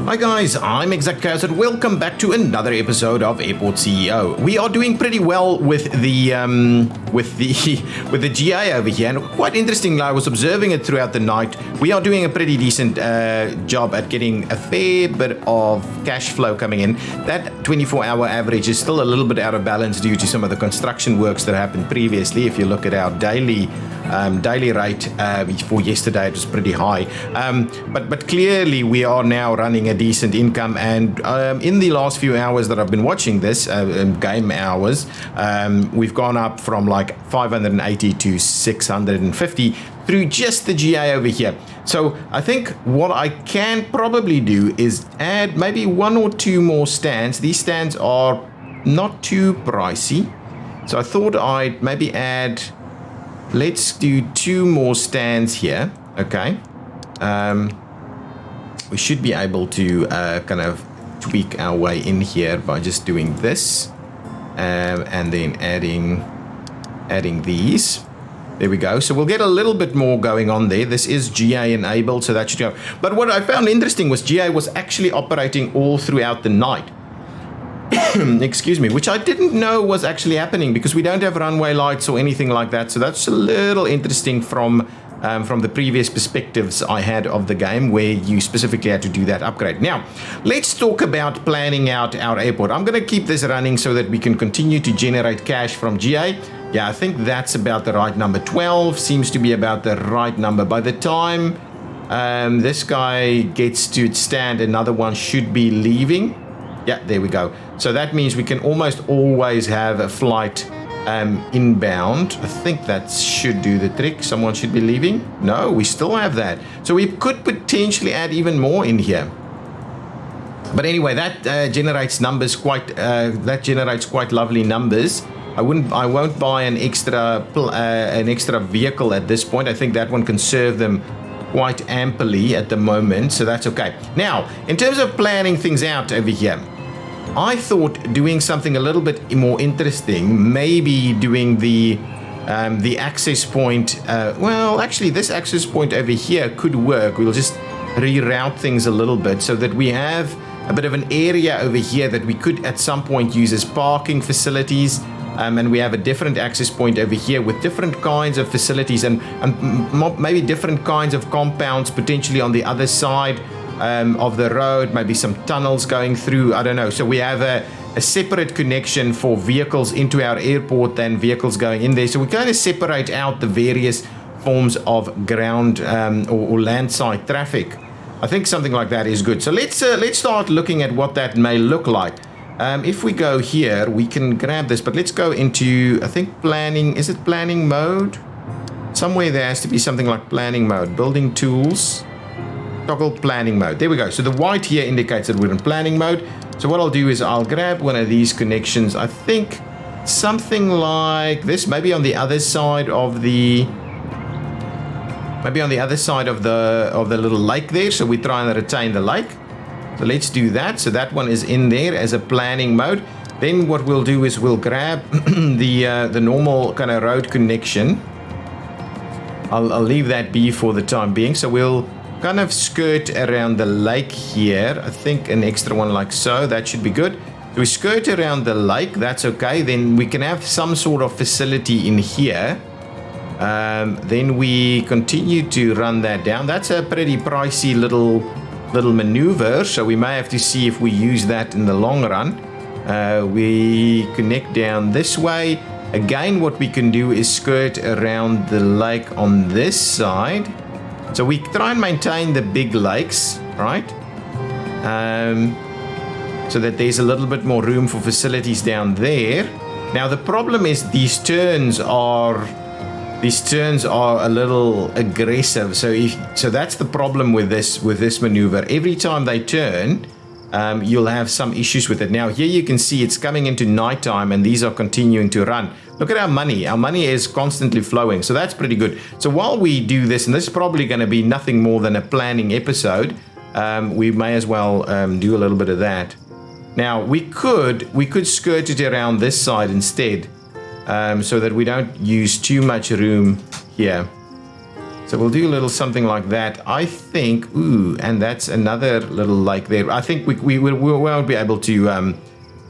Hi guys, I'm ExactChaos and welcome back to another episode of Airport CEO. We are doing pretty well with the GA over here, and quite interestingly, I was observing it throughout the night. We are doing a pretty decent job at getting a fair bit of cash flow coming in. That 24-hour average is still a little bit out of balance due to some of the construction works that happened previously. If you look at our daily rate for yesterday, it was pretty high, but clearly we are now running a decent income, and in the last few hours that I've been watching this game hours, we've gone up from like 580 to 650 through just the GA over here. So I think what I can probably do is add maybe one or two more stands. These stands are not too pricey, so I thought I'd maybe add, let's do two more stands here. Okay, we should be able to kind of tweak our way in here by just doing this and then adding these. There we go. So we'll get a little bit more going on there. This is GA enabled, so that should go. But what I found interesting was GA was actually operating all throughout the night. Excuse me, which I didn't know was actually happening because we don't have runway lights or anything like that. So that's a little interesting from the previous perspectives I had of the game, where you specifically had to do that upgrade. Now, let's talk about planning out our airport. I'm going to keep this running so that we can continue to generate cash from GA. Yeah, I think that's about the right number. 12 seems to be about the right number. By the time this guy gets to stand, another one should be leaving. Yeah, there we go. So that means we can almost always have a flight inbound. I think that should do the trick. Someone should be leaving. No, we still have that. So we could potentially add even more in here. But anyway, that generates numbers quite. That generates quite lovely numbers. I won't buy an extra vehicle at this point. I think that one can serve them quite amply at the moment, so that's okay. Now, in terms of planning things out over here, I thought doing something a little bit more interesting, maybe doing the access point. Well, actually, this access point over here could work. We'll just reroute things a little bit so that we have a bit of an area over here that we could at some point use as parking facilities. And we have a different access point over here with different kinds of facilities and maybe different kinds of compounds potentially on the other side of the road, maybe some tunnels going through, I don't know. So we have a separate connection for vehicles into our airport than vehicles going in there. So we kind of separate out the various forms of ground or landside traffic. I think something like that is good. So let's start looking at what that may look like. If we go here, we can grab this, but let's go into, I think, planning. Is it planning mode? Somewhere there has to be something like planning mode. Building tools. Toggle planning mode. There we go. So the white here indicates that we're in planning mode. So what I'll do is I'll grab one of these connections. I think something like this, maybe on the other side of the little lake there. So we try and retain the lake. So let's do that. So that one is in there as a planning mode. Then what we'll do is we'll grab the normal kind of road connection. I'll leave that be for the time being. So we'll kind of skirt around the lake here. I think an extra one like so. That should be good. So we skirt around the lake. That's okay. Then we can have some sort of facility in here. Then we continue to run that down. That's a pretty pricey little maneuver, so we may have to see if we use that in the long run. We connect down this way. Again, what we can do is skirt around the lake on this side. So we try and maintain the big lakes, right? So that there's a little bit more room for facilities down there. Now the problem is these turns are a little aggressive, so that's the problem with this maneuver. Every time they turn, you'll have some issues with it. Now here you can see it's coming into nighttime and these are continuing to run. Look at our money is constantly flowing, so that's pretty good. So while we do this, and this is probably going to be nothing more than a planning episode, we may as well do a little bit of that. Now we could skirt it around this side instead. So that we don't use too much room here. So we'll do a little something like that. I think, ooh, and that's another little lake there. I think we won't be able to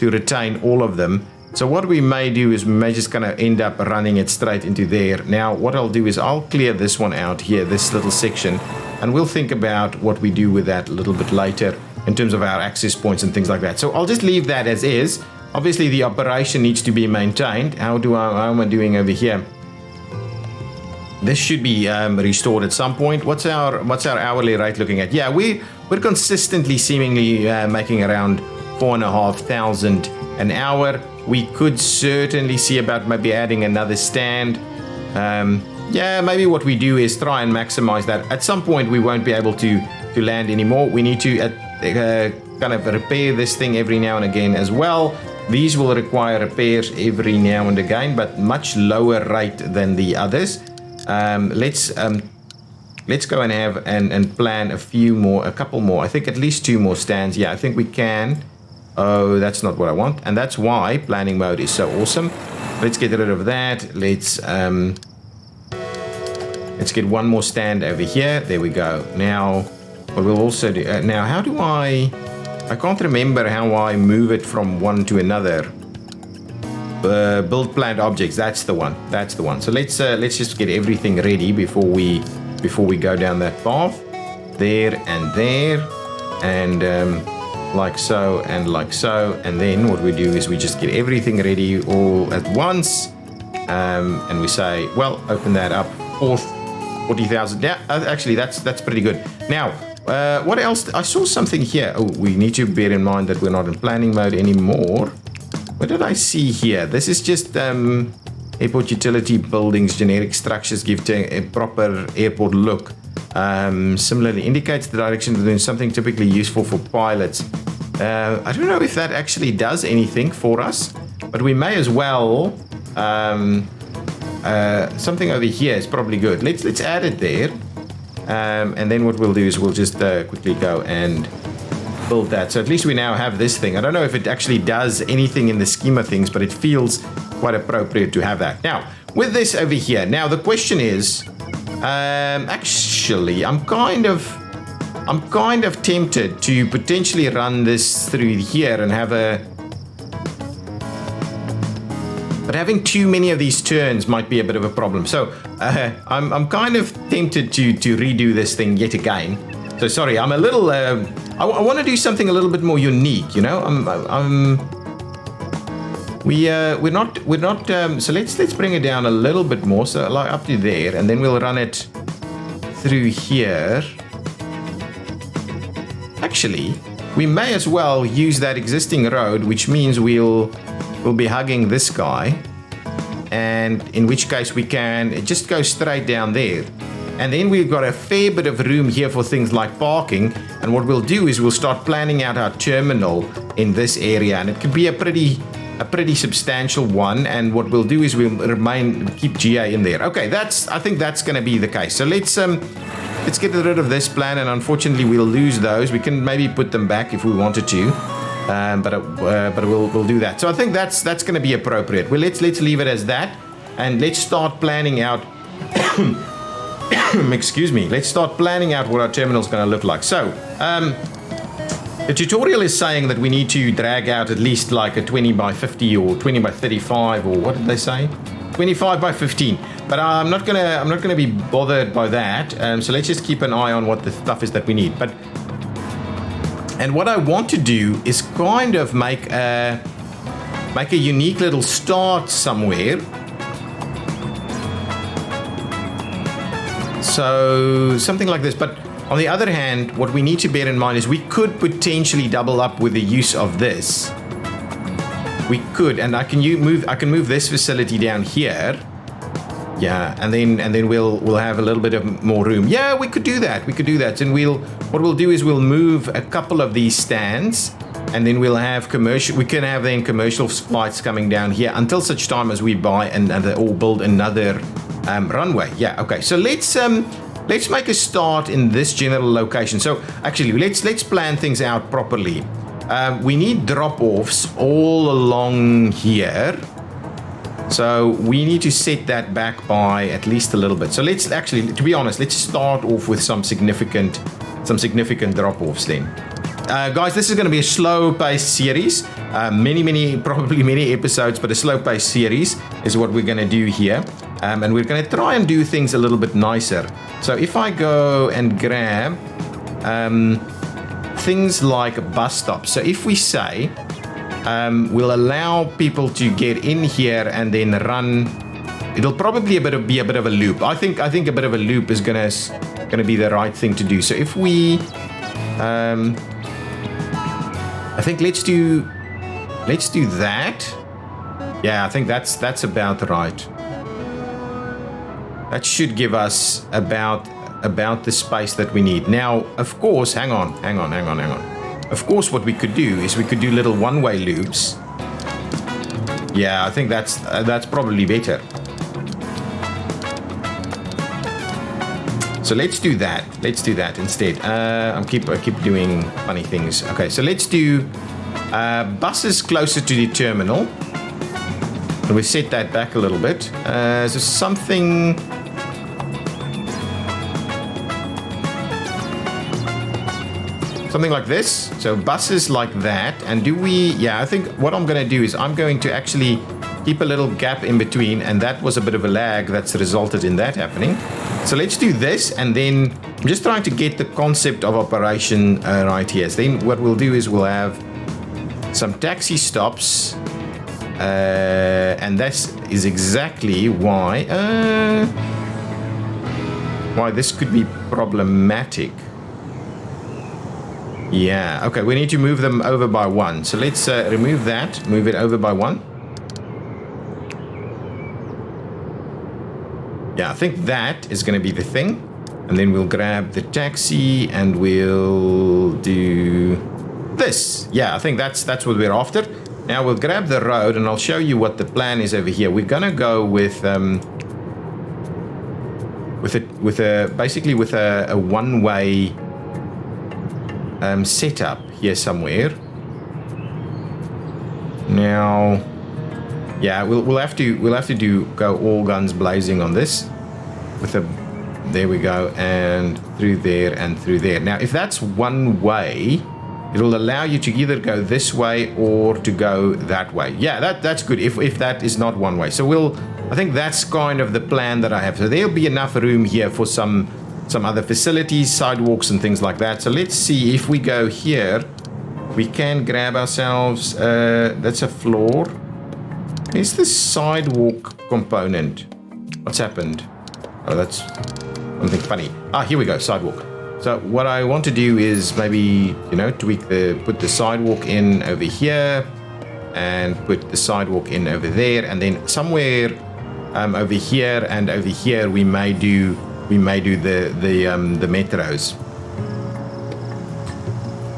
retain all of them. So what we may do is we may just kind of end up running it straight into there. Now, what I'll do is I'll clear this one out here, this little section, and we'll think about what we do with that a little bit later in terms of our access points and things like that. So I'll just leave that as is. Obviously, the operation needs to be maintained. How am I doing over here? This should be restored at some point. What's our hourly rate looking at? Yeah, we're consistently, seemingly making around 4,500 an hour. We could certainly see about maybe adding another stand. Yeah, maybe what we do is try and maximize that. At some point, we won't be able to land anymore. We need to kind of repair this thing every now and again as well. These will require repairs every now and again, but much lower rate than the others. Let's go and have and plan a couple more. I think at least 2 more stands. Yeah, I think we can. Oh, that's not what I want, and that's why planning mode is so awesome. Let's get rid of that. Let's get one more stand over here. There we go. Now, what we'll also do now. How do I can't remember how I move it from one to another. Build planned objects. That's the one. That's the one. So let's just get everything ready before we go down that path. There and there, and like so and like so. And then what we do is we just get everything ready all at once, and we say, well, open that up. 40,000. Yeah, actually, that's pretty good. Now, what else? I saw something here. Oh, we need to bear in mind that we're not in planning mode anymore. What did I see here? This is just airport utility buildings, generic structures give a proper airport look. Similarly, indicates the direction of doing something typically useful for pilots. I don't know if that actually does anything for us, but we may as well. Something over here is probably good. Let's add it there, and then what we'll do is we'll just quickly go and build that. So at least we now have this thing. I don't know if it actually does anything in the scheme of things, but it feels quite appropriate to have that. Now, with this over here, now the question is, actually, I'm kind of tempted to potentially run this through here and have but having too many of these turns might be a bit of a problem. So I'm kind of tempted to redo this thing yet again. So sorry, I'm a little. I want to do something a little bit more unique. You know, we're not. So let's bring it down a little bit more. So like up to there, and then we'll run it through here. Actually, we may as well use that existing road, which means we'll be hugging this guy, and in which case we can just go straight down there. And then we've got a fair bit of room here for things like parking. And what we'll do is we'll start planning out our terminal in this area, and it could be a pretty substantial one. And what we'll do is we'll keep GA in there. Okay, I think that's going to be the case. So let's get rid of this plan, and unfortunately we'll lose those. We can maybe put them back if we wanted to. But we'll do that. So I think that's going to be appropriate. Well, let's leave it as that, and let's start planning out. Excuse me. Let's start planning out what our terminal is going to look like. So the tutorial is saying that we need to drag out at least like a 20 by 50 or 20 by 35, or what did they say? 25 by 15. But I'm not gonna be bothered by that. So let's just keep an eye on what the stuff is that we need. And what I want to do is kind of make a unique little start somewhere. So something like this. But on the other hand, what we need to bear in mind is we could potentially double up with the use of this. We could, and I can move this facility down here. Yeah, and then we'll have a little bit of more room. Yeah, we could do that. And what we'll do is we'll move a couple of these stands, and then we'll have commercial. We can have then commercial flights coming down here until such time as we buy another or build another runway. Yeah, okay. So let's make a start in this general location. So actually, let's plan things out properly. We need drop-offs all along here. So we need to set that back by at least a little bit. So let's actually, to be honest, let's start off with some significant drop-offs then. Guys, this is going to be a slow-paced series. Probably many episodes, but a slow-paced series is what we're going to do here. And we're going to try and do things a little bit nicer. So if I go and grab things like bus stops. So if we say we'll allow people to get in here and then run, it'll probably be a bit of a loop. I think a bit of a loop is gonna be the right thing to do. So if we I think let's do that. Yeah, I think that's about right. That should give us about the space that we need. Now, of course, hang on. Of course, what we could do is we could do little one-way loops. Yeah, I think that's probably better. So let's do that. Let's do that instead. I keep doing funny things. Okay, so let's do buses closer to the terminal. And we set that back a little bit. So something like this. So buses like that. And I think what I'm going to do is I'm going to actually keep a little gap in between, and that was a bit of a lag that's resulted in that happening. So let's do this, and then I'm just trying to get the concept of operation right here. So then what we'll do is we'll have some taxi stops, and this is exactly why this could be problematic. Yeah, okay, we need to move them over by one. So let's remove that, move it over by one. Yeah, I think that is going to be the thing. And then we'll grab the taxi and we'll do this. Yeah, I think that's what we're after. Now we'll grab the road and I'll show you what the plan is over here. We're going to go with basically a one-way setup here somewhere. Now, yeah, we'll have to go all guns blazing on this. There we go, and through there and through there. Now, if that's one way, it'll allow you to either go this way or to go that way. Yeah, that's good. If that is not one way, so I think that's kind of the plan that I have. So there'll be enough room here for some other facilities, sidewalks and things like that. So let's see if we go here, we can grab ourselves, that's a floor. Where's the sidewalk component? What's happened? Oh, that's something funny. Here we go, sidewalk. So what I want to do is maybe, put the sidewalk in over here and put the sidewalk in over there, and then somewhere over here and over here we may do the metros.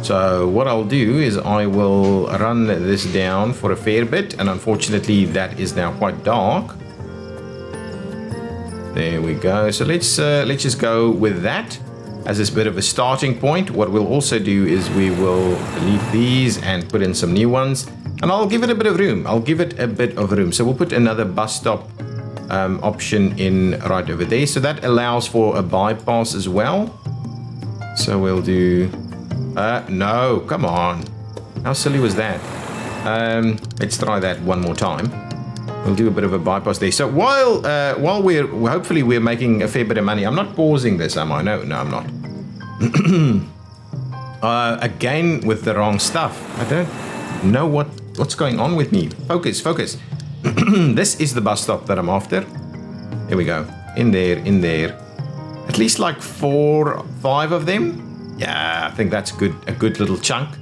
So what I'll do is I will run this down for a fair bit, and unfortunately that is now quite dark. There we go. So let's just go with that as a bit of a starting point. What we'll also do is we will delete these and put in some new ones, and I'll give it a bit of room. So we'll put another bus stop option in right over there. So that allows for a bypass as well. So we'll do... no, come on. How silly was that? Let's try that one more time. We'll do a bit of a bypass there. So while hopefully we're making a fair bit of money. I'm not pausing this, am I? No, I'm not. Again with the wrong stuff. I don't know what's going on with me. Focus. This is the bus stop that I'm after. Here we go. In there. At least like 4 or 5 of them. Yeah, I think that's a good little chunk.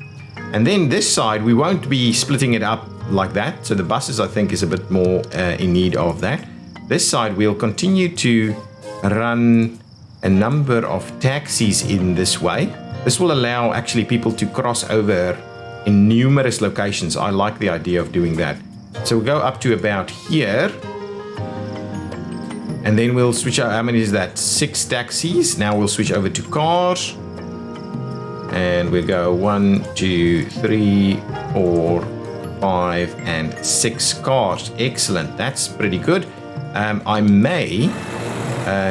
And then this side, we won't be splitting it up like that. So the buses, I think, is a bit more in need of that. This side, we'll continue to run a number of taxis in this way. This will allow actually people to cross over in numerous locations. I like the idea of doing that. So we'll go up to about here. And then we'll switch out, how many is that? 6 taxis. Now we'll switch over to cars. And we'll go 1, 2, 3, 4, 5, and 6 cars. Excellent. That's pretty good. I may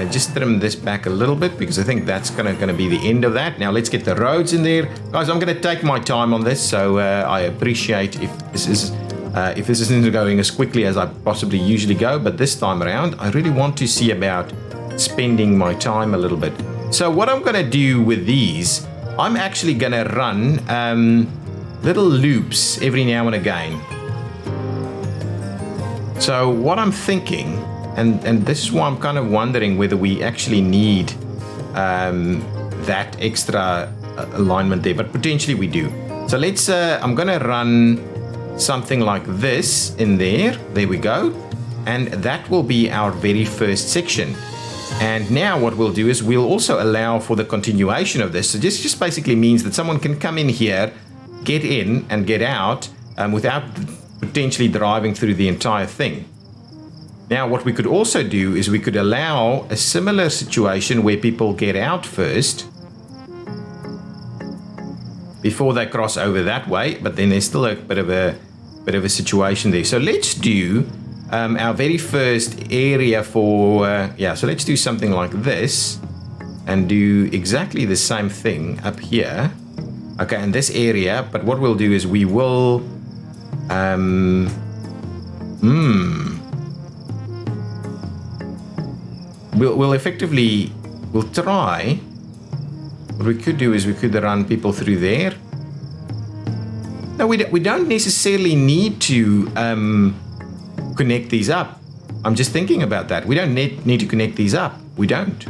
just trim this back a little bit because I think that's going to be the end of that. Now let's get the roads in there. Guys, I'm going to take my time on this, so I appreciate if this isn't going as quickly as I possibly usually go, but this time around, I really want to see about spending my time a little bit. So what I'm going to do with these, I'm actually going to run little loops every now and again. So what I'm thinking, and this is why I'm kind of wondering whether we actually need that extra alignment there, but potentially we do. So let's, I'm going to run something like this in there. There we go. And that will be our very first section. And now what we'll do is we'll also allow for the continuation of this. So this just basically means that someone can come in here, get in and get out without potentially driving through the entire thing. Now, what we could also do is we could allow a similar situation where people get out first before they cross over that way, but then there's still a bit of a situation there. So let's do our very first area for, so let's do something like this and do exactly the same thing up here. Okay, in this area, but what we'll do is we will, We'll effectively, we'll try, what we could do is we could run people through there. No, we don't necessarily need to connect these up. I'm just thinking about that. We don't need to connect these up. We don't.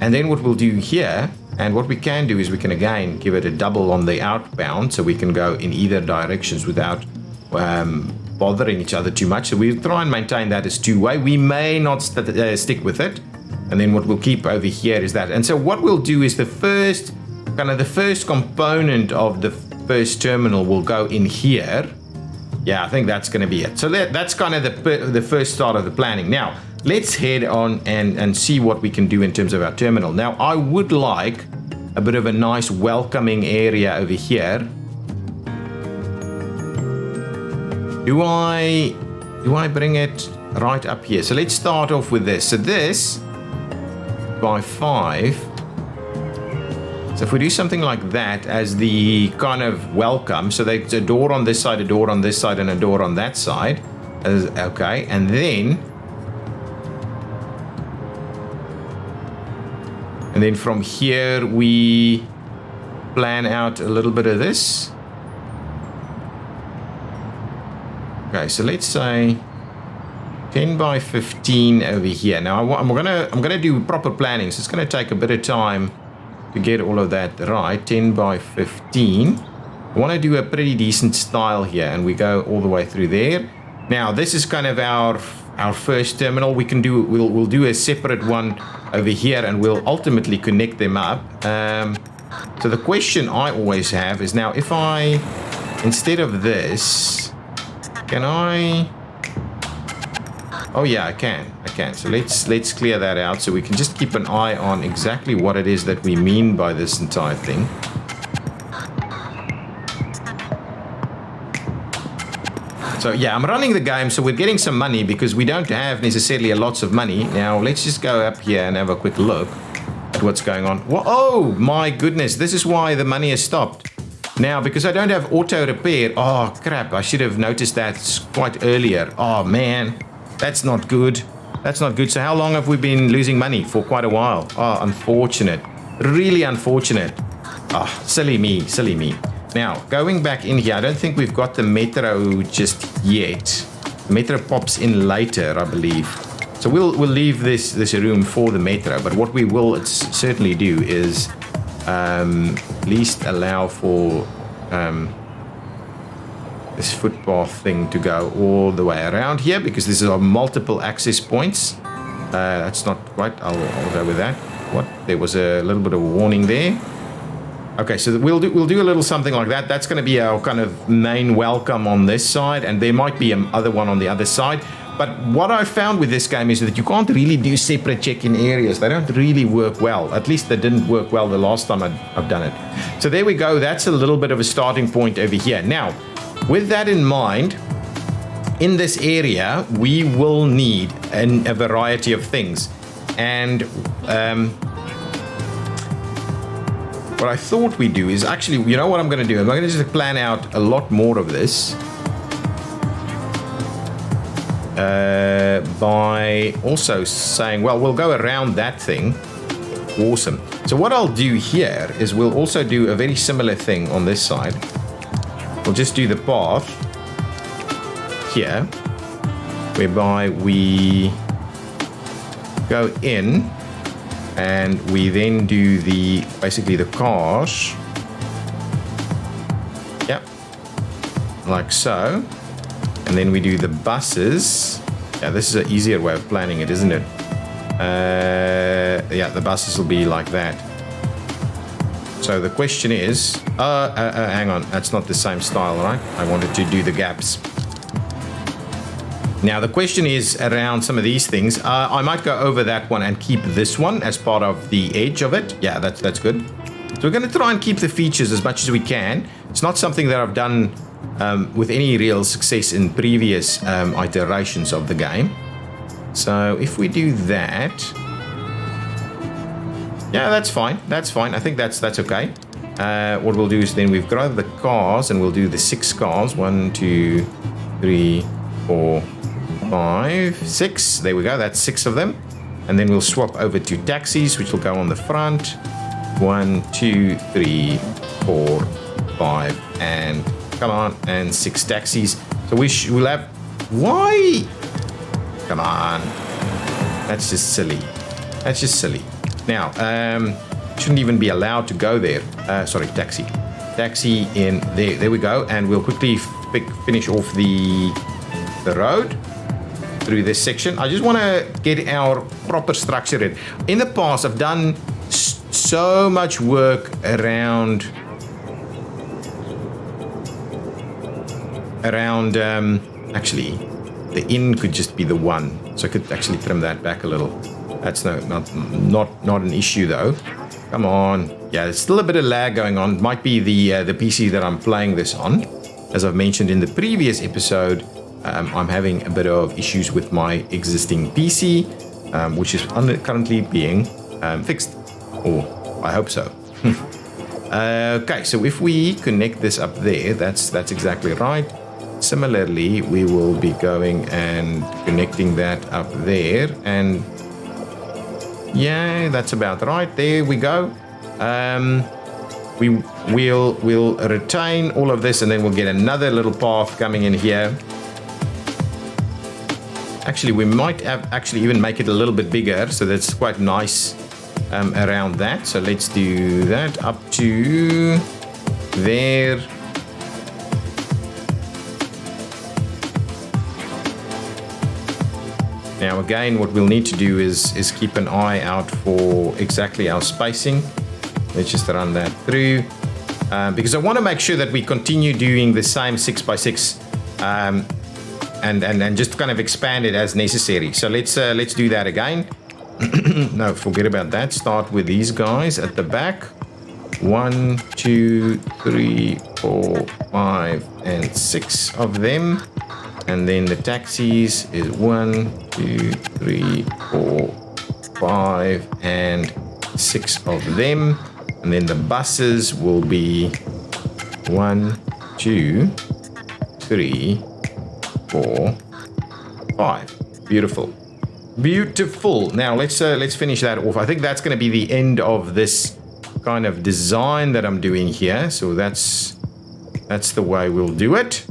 And then what we'll do here, and what we can do is we can again give it a double on the outbound, so we can go in either directions without bothering each other too much. So we'll try and maintain that as two-way. We may not stick with it. And then what we'll keep over here is that. And so what we'll do is the first component of the first terminal will go in here. Yeah, I think that's going to be it. So that's kind of the first start of the planning. Now, let's head on and see what we can do in terms of our terminal. Now, I would like a bit of a nice welcoming area over here. Do I bring it right up here? So let's start off with this. So this by 5. So if we do something like that as the kind of welcome, so there's a door on this side, a door on this side, and a door on that side. Okay, and then from here we plan out a little bit of this. Okay, so let's say 10 by 15 over here. Now I'm gonna do proper planning, so it's gonna take a bit of time to get all of that right. 10 by 15. I want to do a pretty decent style here, and we go all the way through there. Now this is kind of our first terminal. We'll do a separate one over here, and we'll ultimately connect them up. So the question I always have is, now if I, instead of this, can I? Oh yeah, I can. So let's clear that out so we can just keep an eye on exactly what it is that we mean by this entire thing. So yeah, I'm running the game, so we're getting some money because we don't have necessarily lots of money. Now let's just go up here and have a quick look at what's going on. Oh my goodness, this is why the money has stopped. Now, because I don't have auto repair. Oh crap, I should have noticed that quite earlier. Oh man. That's not good. That's not good. So how long have we been losing money? For quite a while. Oh, unfortunate. Really unfortunate. Ah, oh, silly me. Now, going back in here, I don't think we've got the metro just yet. The metro pops in later, I believe. So we'll leave this room for the metro. But what we will certainly do is at least allow for this footpath thing to go all the way around here, because this is multiple access points. That's not quite. I'll go with that. What? There was a little bit of a warning there. Okay, so we'll do a little something like that. That's going to be our kind of main welcome on this side, and there might be another one on the other side. But what I found with this game is that you can't really do separate check-in areas. They don't really work well. At least they didn't work well the last time I've done it. So there we go. That's a little bit of a starting point over here. Now, with that in mind, in this area, we will need a variety of things. And what I thought we'd do is actually, you know what I'm going to do? I'm going to just plan out a lot more of this by also saying, well, we'll go around that thing. Awesome. So what I'll do here is we'll also do a very similar thing on this side. We'll just do the path here, whereby we go in and we then do basically the cars. Yep. Like so. And then we do the buses. Yeah, this is an easier way of planning it, isn't it? Yeah, the buses will be like that. So the question is, hang on, that's not the same style, right? I wanted to do the gaps. Now the question is around some of these things. I might go over that one and keep this one as part of the edge of it. Yeah, that's good. So we're going to try and keep the features as much as we can. It's not something that I've done with any real success in previous iterations of the game. So if we do that, yeah, that's fine. That's fine. I think that's okay. What we'll do is then we've got the cars, and we'll do the 6 cars. 1, 2, 3, 4, 5, 6. There we go. That's 6 of them. And then we'll swap over to taxis, which will go on the front. 1, 2, 3, 4, 5, and come on, and 6 taxis. So we'll have. Why? Come on. That's just silly. That's just silly. Now, shouldn't even be allowed to go there. Sorry, taxi. Taxi in there. There we go. And we'll quickly finish off the road through this section. I just want to get our proper structure in. In the past, I've done so much work around actually, the in could just be the 1, so I could actually trim that back a little. That's not an issue though. Come on. Yeah, there's still a bit of lag going on. It might be the PC that I'm playing this on. As I've mentioned in the previous episode, I'm having a bit of issues with my existing PC, which is currently being fixed. Or I hope so. Okay, so if we connect this up there, that's exactly right. Similarly, we will be going and connecting that up there, and yeah, that's about right. There we go. We'll retain all of this, and then we'll get another little path coming in here. Actually, we might have even make it a little bit bigger, so that's quite nice around that. So let's do that up to there. Now again, what we'll need to do is keep an eye out for exactly our spacing. Let's just run that through, because I want to make sure that we continue doing the same 6x6, and just kind of expand it as necessary. So let's do that again. No, forget about that. Start with these guys at the back. 1, 2, 3, 4, 5, and 6 of them. And then the taxis is 1, 2, 3, 4, 5, and 6 of them. And then the buses will be 1, 2, 3, 4, 5. Beautiful. Beautiful. Now let's finish that off. I think that's going to be the end of this kind of design that I'm doing here. So that's the way we'll do it.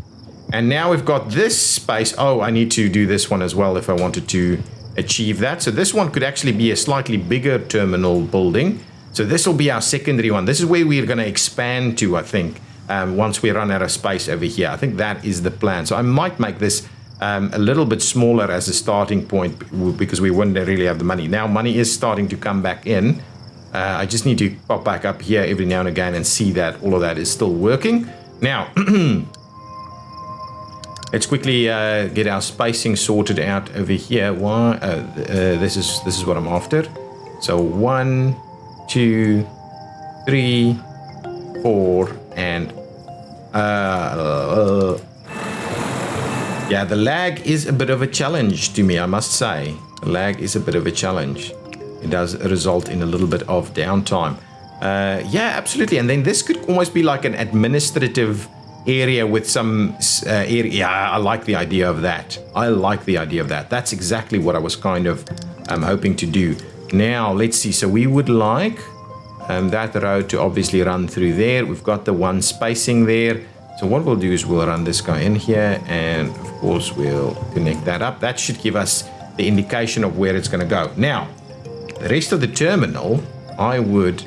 And now we've got this space. Oh, I need to do this one as well if I wanted to achieve that. So this one could actually be a slightly bigger terminal building. So this will be our secondary one. This is where we're going to expand to, I think, once we run out of space over here. I think that is the plan. So I might make this a little bit smaller as a starting point, because we wouldn't really have the money. Now money is starting to come back in. I just need to pop back up here every now and again and see that all of that is still working. Now, let's quickly get our spacing sorted out over here. This is what I'm after. So 1, 2, 3, 4, and Yeah, the lag is a bit of a challenge to me, I must say. The lag is a bit of a challenge. It does result in a little bit of downtime. Yeah, absolutely. And then this could almost be like an administrative area with some area. Yeah, I like the idea of that. I like the idea of that. That's exactly what I was kind of hoping to do. Now, let's see. So we would like that road to obviously run through there. We've got the one spacing there. So what we'll do is we'll run this guy in here, and of course we'll connect that up. That should give us the indication of where it's going to go. Now, the rest of the terminal, I would...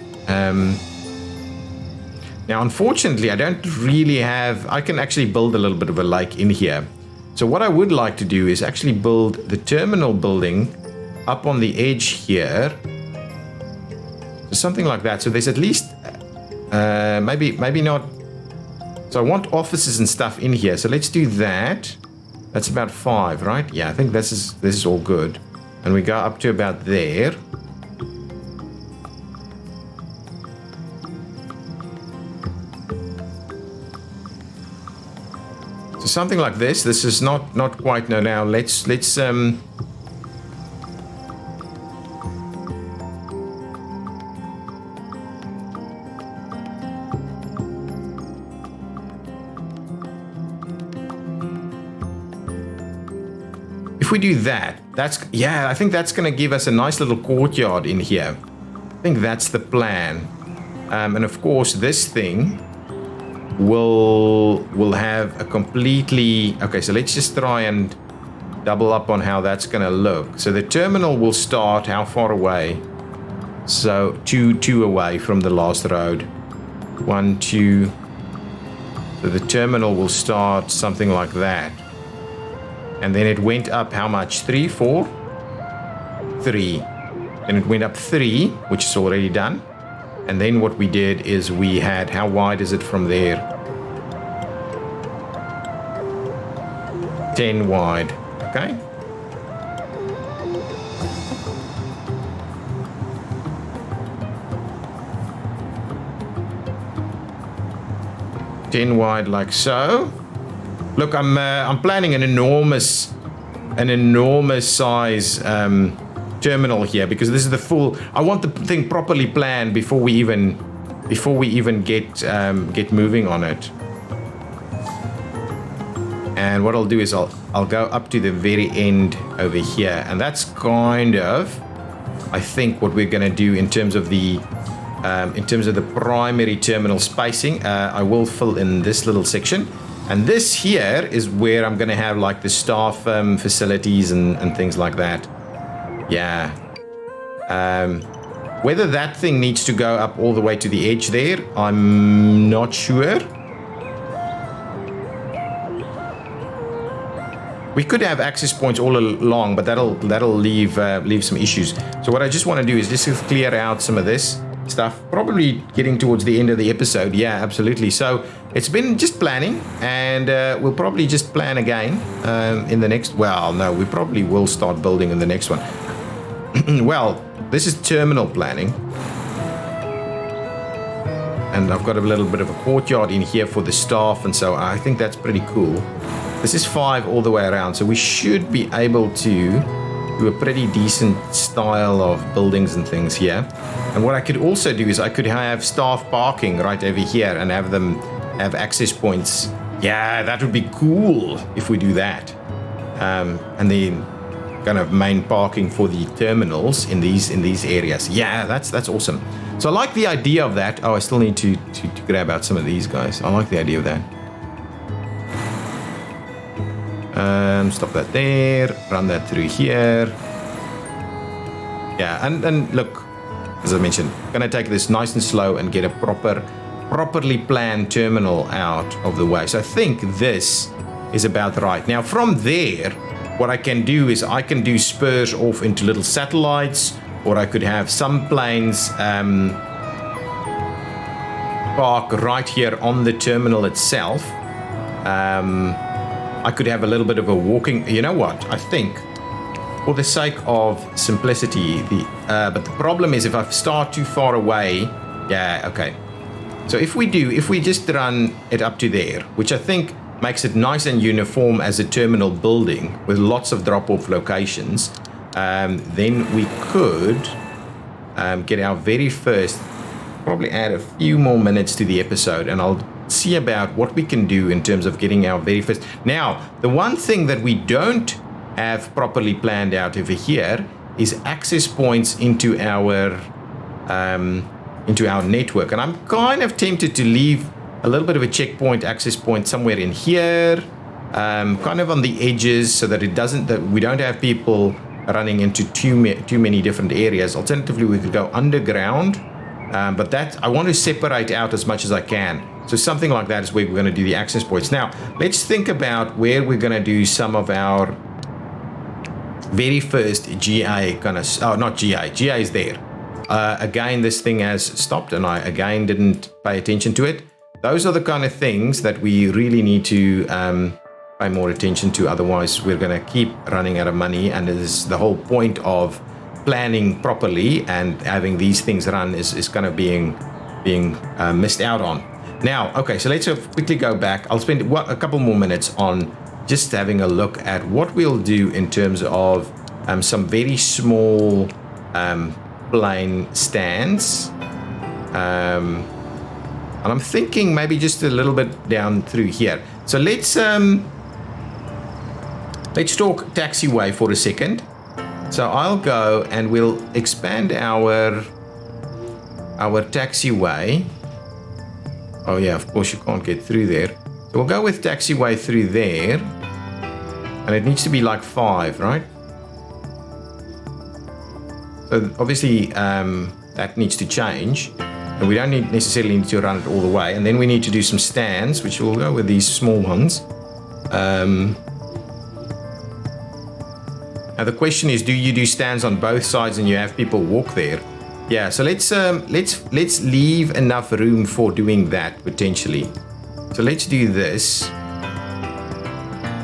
now, unfortunately, I don't really have... I can actually build a little bit of a lake in here. So what I would like to do is actually build the terminal building up on the edge here. So something like that. So there's at least... maybe not... So I want offices and stuff in here. So let's do that. That's about 5, right? Yeah, I think this is all good. And we go up to about there. So something like this. This is not quite. No, now let's if we do that, I think that's going to give us a nice little courtyard in here. I think that's the plan. And of course, this thing will have a completely... Okay, so let's just try and double up on how that's going to look. So the terminal will start how far away? So two away from the last road. 1, 2. So the terminal will start something like that. And then it went up how much? 3, 4? 3. And it went up 3, which is already done. And then what we did is we had... How wide is it from there? 10 wide. Okay. Ten wide like so. Look, I'm planning an enormous size terminal here, because this is the full... I want the thing properly planned before we even get moving on it. And what I'll do is I'll go up to the very end over here, and that's kind of, I think, what we're going to do in terms of the primary terminal spacing. I will fill in this little section. And this here is where I'm going to have like the staff facilities and things like that. Yeah. Whether that thing needs to go up all the way to the edge there, I'm not sure. We could have access points all along, but that'll leave some issues. So what I just want to do is just clear out some of this stuff, probably getting towards the end of the episode. Yeah, absolutely. So it's been just planning, and we'll probably just plan again in the next... Well, no, we probably will start building in the next one. Well, this is terminal planning, and I've got a little bit of a courtyard in here for the staff, and so I think that's pretty cool. This is 5 all the way around, so we should be able to do a pretty decent style of buildings and things here. And what I could also do is I could have staff parking right over here and have them have access points. Yeah, that would be cool if we do that. And then kind of main parking for the terminals in these areas. Yeah, that's awesome. So I like the idea of that. Oh, I still need to grab out some of these guys. I like the idea of that. Stop that there, run that through here. Yeah, and look, as I mentioned, gonna take this nice and slow and get a properly planned terminal out of the way. So I think this is about right. Now from there, what I can do is I can do spurs off into little satellites, or I could have some planes park right here on the terminal itself. I could have a little bit of a walking... You know what? I think, for the sake of simplicity, but the problem is if I start too far away... Yeah, okay. So if we just run it up to there, which I think makes it nice and uniform as a terminal building with lots of drop-off locations, then we could get our very first, probably add a few more minutes to the episode, and I'll see about what we can do in terms of getting our very first. Now, the one thing that we don't have properly planned out over here is access points into our network, and I'm kind of tempted to leave a little bit of a checkpoint access point somewhere in here, kind of on the edges, so that we don't have people running into too many different areas. Alternatively, we could go underground, but that I want to separate out as much as I can. So something like that is where we're going to do the access points. Now, let's think about where we're going to do some of our very first GA kind of, not GA is there. Again, this thing has stopped, and I again didn't pay attention to it. Those are the kind of things that we really need to pay more attention to. Otherwise, we're going to keep running out of money, and it is the whole point of planning properly and having these things run is kind of being missed out on. Now, okay, so let's quickly go back. I'll spend a couple more minutes on just having a look at what we'll do in terms of some very small plain stands. And I'm thinking maybe just a little bit down through here. So let's talk taxiway for a second. So I'll go and we'll expand our taxiway. Oh yeah, of course you can't get through there. So we'll go with taxiway through there. And it needs to be like 5, right? So obviously that needs to change. And we don't necessarily need to run it all the way. And then we need to do some stands, which will go with these small ones. Now the question is, do you do stands on both sides and you have people walk there? Yeah, so let's leave enough room for doing that potentially. So let's do this.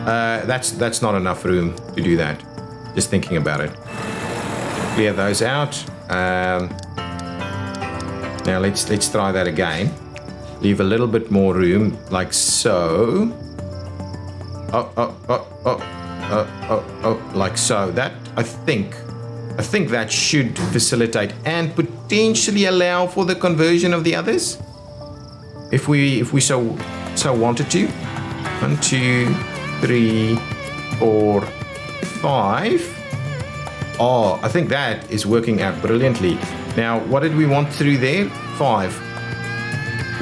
That's not enough room to do that. Just thinking about it. Clear those out. Now let's try that again. Leave a little bit more room, like so. Like so. That I think that should facilitate and potentially allow for the conversion of the others, if we so wanted to. 1, 2, 3, 4, 5. Oh, I think that is working out brilliantly. Now, what did we want through there? 5.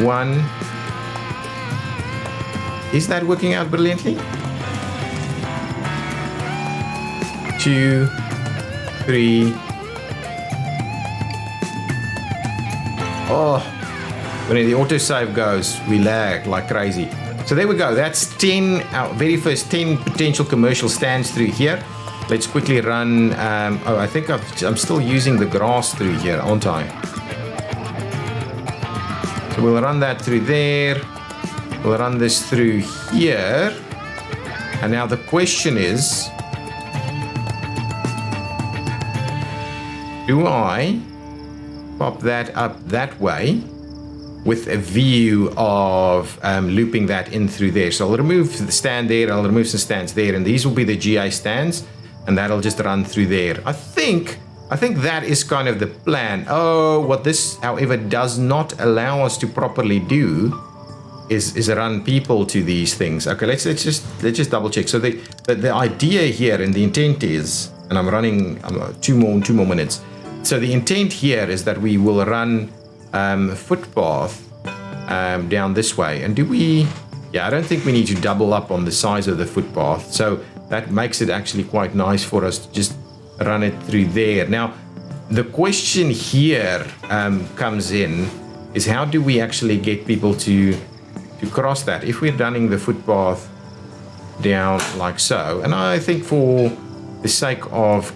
1. Is that working out brilliantly? 2, 3. Oh, when the autosave goes, we lag like crazy. So there we go. That's 10, our very first 10 potential commercial stands through here. Let's quickly run. I think I'm still using the grass through here, aren't I? So we'll run that through there. We'll run this through here. And now the question is, do I pop that up that way with a view of looping that in through there? So I'll remove the stand there, I'll remove some stands there, and these will be the GA stands, and that'll just run through there. I think that is kind of the plan. Oh, what this, however, does not allow us to properly do is run people to these things. Okay, let's just double check. So the idea here and the intent is, and I'm running 2 more minutes. So the intent here is that we will run footpath down this way. And do we? Yeah, I don't think we need to double up on the size of the footpath. So that makes it actually quite nice for us to just run it through there. Now, the question here comes in is, how do we actually get people to cross that? If we're running the footpath down like so, and I think for the sake of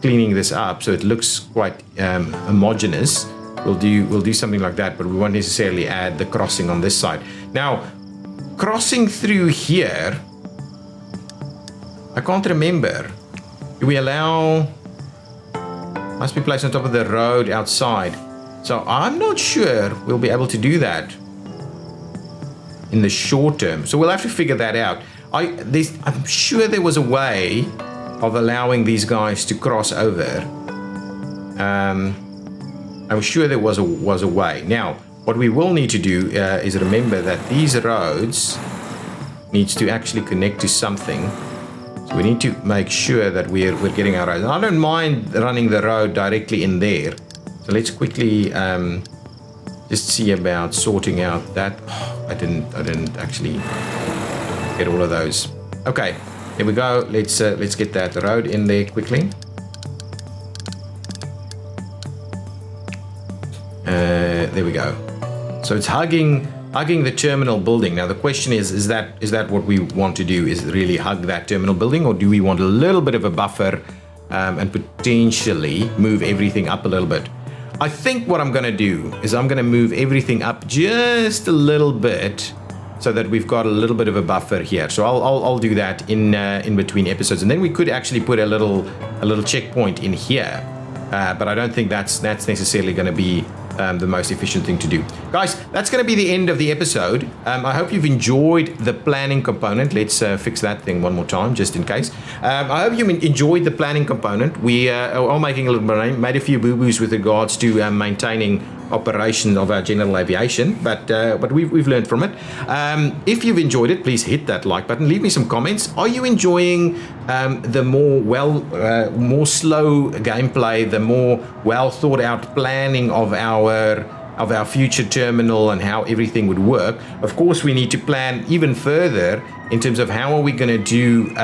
cleaning this up so it looks quite homogeneous, we'll do something like that, but we won't necessarily add the crossing on this side. Now, crossing through here, I can't remember. Do we allow? Must be placed on top of the road outside. So I'm not sure we'll be able to do that in the short term. So we'll have to figure that out. I'm sure there was a way of allowing these guys to cross over. I'm sure there was a way. Now, what we will need to do is remember that these roads needs to actually connect to something. So we need to make sure that we're getting our roads. I don't mind running the road directly in there. So let's quickly just see about sorting out that. Oh, I didn't actually get all of those. Okay, here we go. Let's get that road in there quickly. There we go. So it's hugging the terminal building. Now the question is that what we want to do? Is really hug that terminal building, or do we want a little bit of a buffer and potentially move everything up a little bit? I think what I'm going to do is I'm going to move everything up just a little bit so that we've got a little bit of a buffer here. So I'll do that in between episodes, and then we could actually put a little checkpoint in here. But I don't think that's necessarily going to be the most efficient thing to do. Guys, that's going to be the end of the episode. I hope you've enjoyed the planning component. Let's fix that thing one more time, just in case. I hope you enjoyed the planning component. We are making a little bit, made a few boo-boos with regards to maintaining operation of our general aviation, but we've learned from it. If you've enjoyed it, please hit that like button. Leave me some comments. Are you enjoying the more slow gameplay, the more well thought out planning of our future terminal and how everything would work? Of course, we need to plan even further in terms of how are we going to do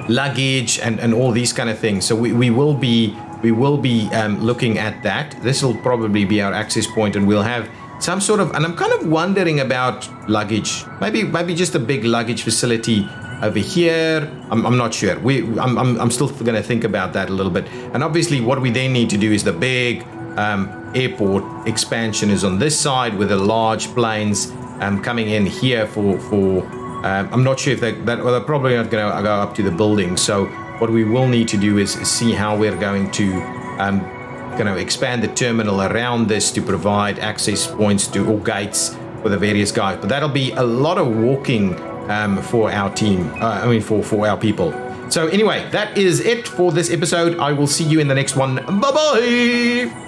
luggage and all these kind of things. So we will be looking at that. This will probably be our access point, and we'll have some sort of, and I'm kind of wondering about luggage, maybe just a big luggage facility over here. I'm not sure. I'm still going to think about that a little bit. And obviously what we then need to do is the big airport expansion is on this side with the large planes coming in here for I'm not sure if they're probably not going to go up to the building. So what we will need to do is see how we're going to expand the terminal around this to provide access points to all gates for the various guys. But that'll be a lot of walking for our team. For our people. So anyway, that is it for this episode. I will see you in the next one. Bye bye.